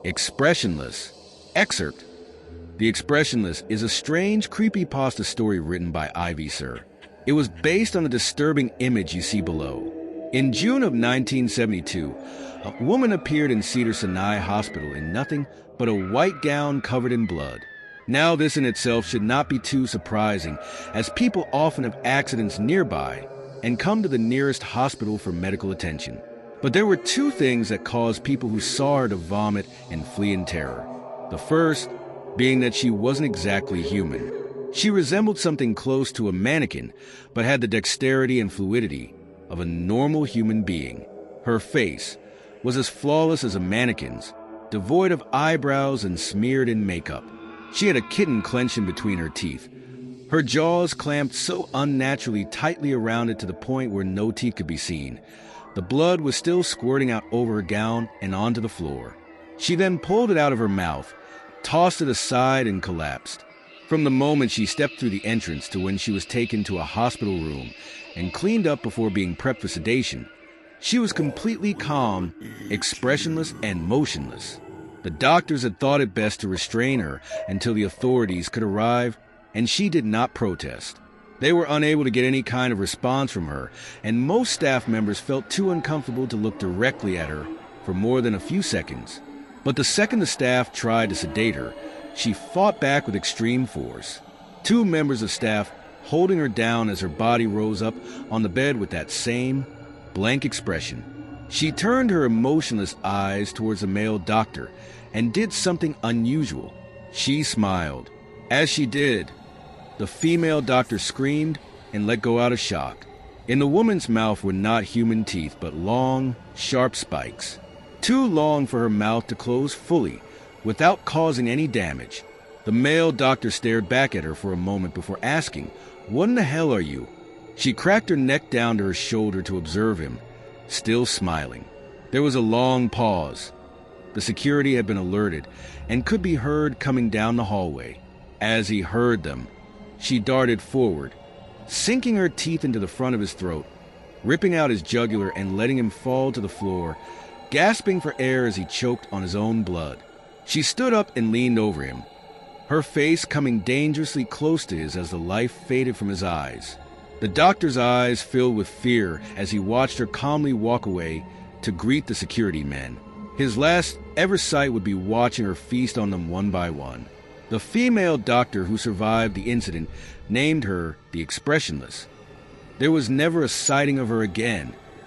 Expressionless. Excerpt. The Expressionless is a strange, creepypasta story written by Ivysir. It was based on the disturbing image you see below. In June of 1972, a woman appeared in Cedars-Sinai Hospital in nothing but a white gown covered in blood. Now this in itself should not be too surprising, as people often have accidents nearby and come to the nearest hospital for medical attention. But there were two things that caused people who saw her to vomit and flee in terror. The first being that she wasn't exactly human. She resembled something close to a mannequin, but had the dexterity and fluidity of a normal human being. Her face was as flawless as a mannequin's, devoid of eyebrows and smeared in makeup. She had a kitten clenched in between her teeth. Her jaws clamped so unnaturally tightly around it to the point where no teeth could be seen. The blood was still squirting out over her gown and onto the floor. She then pulled it out of her mouth, tossed it aside, and collapsed. From the moment she stepped through the entrance to when she was taken to a hospital room and cleaned up before being prepped for sedation, she was completely calm, expressionless, and motionless. The doctors had thought it best to restrain her until the authorities could arrive, and she did not protest. They were unable to get any kind of response from her, and most staff members felt too uncomfortable to look directly at her for more than a few seconds. But the second the staff tried to sedate her, she fought back with extreme force. Two members of staff holding her down as her body rose up on the bed with that same blank expression. She turned her emotionless eyes towards the male doctor and did something unusual. She smiled. As she did, the female doctor screamed and let go out of shock. In the woman's mouth were not human teeth, but long, sharp spikes. Too long for her mouth to close fully, without causing any damage. The male doctor stared back at her for a moment before asking, "What in the hell are you?" She cracked her neck down to her shoulder to observe him, still smiling. There was a long pause. The security had been alerted and could be heard coming down the hallway. As he heard them, she darted forward, sinking her teeth into the front of his throat, ripping out his jugular and letting him fall to the floor, gasping for air as he choked on his own blood. She stood up and leaned over him, her face coming dangerously close to his as the life faded from his eyes. The doctor's eyes filled with fear as he watched her calmly walk away to greet the security men. His last ever sight would be watching her feast on them one by one. The female doctor who survived the incident named her the Expressionless. There was never a sighting of her again,